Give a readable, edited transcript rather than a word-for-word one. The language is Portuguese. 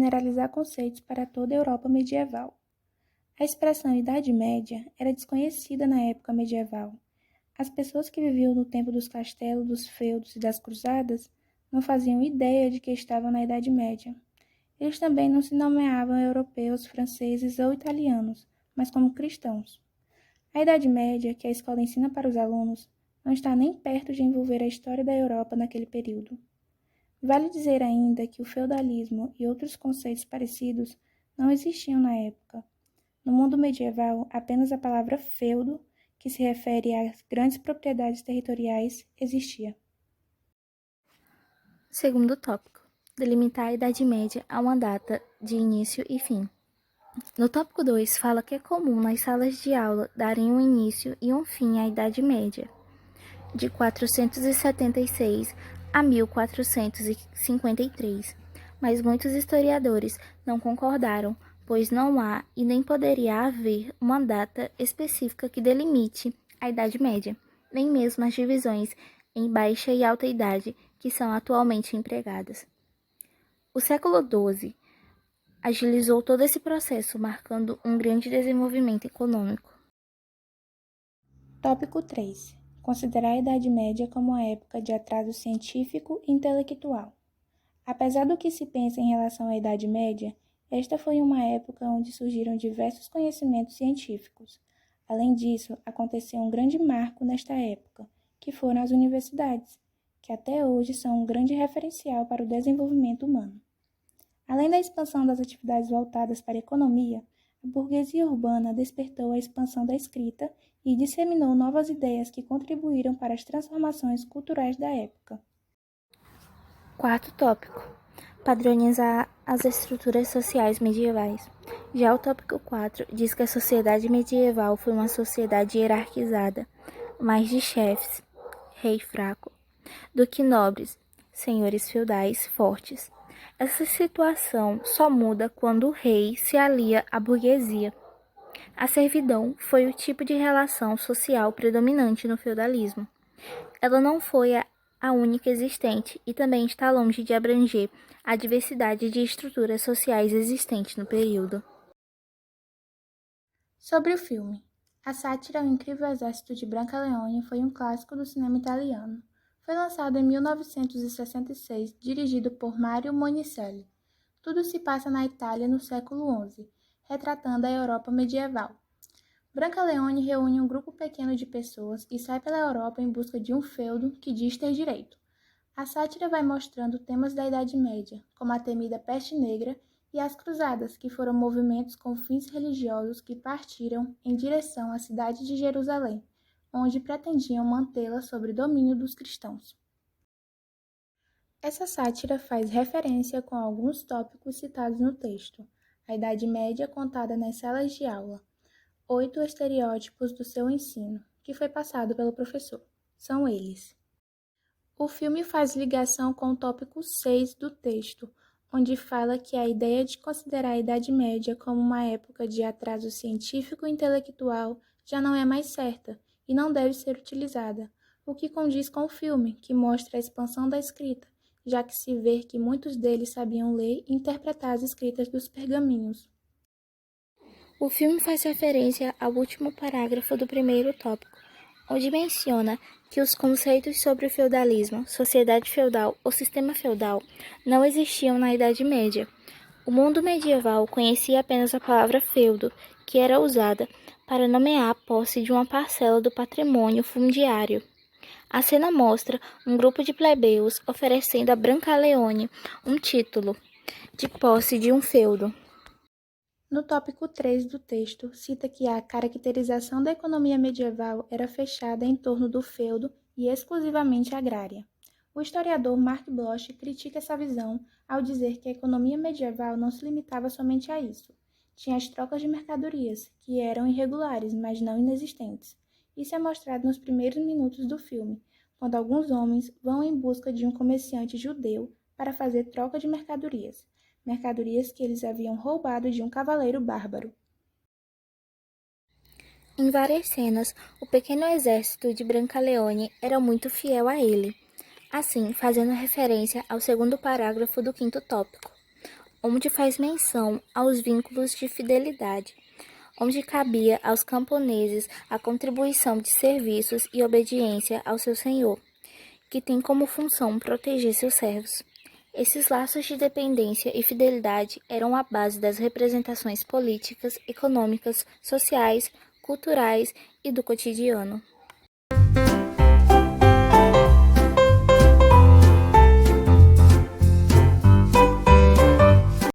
generalizar conceitos para toda a Europa medieval. A expressão Idade Média era desconhecida na época medieval. As pessoas que viviam no tempo dos castelos, dos feudos e das cruzadas não faziam ideia de que estavam na Idade Média. Eles também não se nomeavam europeus, franceses ou italianos, mas como cristãos. A Idade Média, que a escola ensina para os alunos, não está nem perto de envolver a história da Europa naquele período. Vale dizer ainda que o feudalismo e outros conceitos parecidos não existiam na época. No mundo medieval, apenas a palavra feudo, que se refere às grandes propriedades territoriais, existia. Segundo tópico: delimitar a Idade Média a uma data de início e fim. No tópico 2, fala que é comum nas salas de aula darem um início e um fim à Idade Média, de 476 a 1453, mas muitos historiadores não concordaram, pois não há e nem poderia haver uma data específica que delimite a Idade Média, nem mesmo as divisões em baixa e alta idade que são atualmente empregadas. O século XII agilizou todo esse processo, marcando um grande desenvolvimento econômico. Tópico 3. Considerar a Idade Média como uma época de atraso científico e intelectual. Apesar do que se pensa em relação à Idade Média, esta foi uma época onde surgiram diversos conhecimentos científicos. Além disso, aconteceu um grande marco nesta época, que foram as universidades, que até hoje são um grande referencial para o desenvolvimento humano. Além da expansão das atividades voltadas para a economia, a burguesia urbana despertou a expansão da escrita e disseminou novas ideias que contribuíram para as transformações culturais da época. Quarto tópico: padronizar as estruturas sociais medievais. Já o tópico 4 diz que a sociedade medieval foi uma sociedade hierarquizada, mais de chefes, rei fraco, do que nobres, senhores feudais fortes. Essa situação só muda quando o rei se alia à burguesia. A servidão foi o tipo de relação social predominante no feudalismo. Ela não foi a única existente e também está longe de abranger a diversidade de estruturas sociais existentes no período. Sobre o filme. A sátira O Incrível Exército de Brancaleone foi um clássico do cinema italiano. Foi lançado em 1966, dirigido por Mario Monicelli. Tudo se passa na Itália no século XI, retratando a Europa medieval. Brancaleone reúne um grupo pequeno de pessoas e sai pela Europa em busca de um feudo que diz ter direito. A sátira vai mostrando temas da Idade Média, como a temida peste negra e as cruzadas, que foram movimentos com fins religiosos que partiram em direção à cidade de Jerusalém, onde pretendiam mantê-la sob domínio dos cristãos. Essa sátira faz referência com alguns tópicos citados no texto: a Idade Média contada nas salas de aula, 8 estereótipos do seu ensino, que foi passado pelo professor. São eles: o filme faz ligação com o tópico 6 do texto, onde fala que a ideia de considerar a Idade Média como uma época de atraso científico e intelectual já não é mais certa e não deve ser utilizada, o que condiz com o filme, que mostra a expansão da escrita, já que se vê que muitos deles sabiam ler e interpretar as escritas dos pergaminhos. O filme faz referência ao último parágrafo do primeiro tópico, onde menciona que os conceitos sobre o feudalismo, sociedade feudal ou sistema feudal não existiam na Idade Média. O mundo medieval conhecia apenas a palavra feudo, que era usada para nomear a posse de uma parcela do patrimônio fundiário. A cena mostra um grupo de plebeus oferecendo a Brancaleone um título de posse de um feudo. No tópico 3 do texto, cita que a caracterização da economia medieval era fechada em torno do feudo e exclusivamente agrária. O historiador Mark Bloch critica essa visão ao dizer que a economia medieval não se limitava somente a isso. Tinha as trocas de mercadorias, que eram irregulares, mas não inexistentes. Isso é mostrado nos primeiros minutos do filme, quando alguns homens vão em busca de um comerciante judeu para fazer troca de mercadorias que eles haviam roubado de um cavaleiro bárbaro. Em várias cenas, o pequeno exército de Brancaleone era muito fiel a ele, assim fazendo referência ao segundo parágrafo do quinto tópico, onde faz menção aos vínculos de fidelidade, onde cabia aos camponeses a contribuição de serviços e obediência ao seu senhor, que tem como função proteger seus servos. Esses laços de dependência e fidelidade eram a base das representações políticas, econômicas, sociais, culturais e do cotidiano.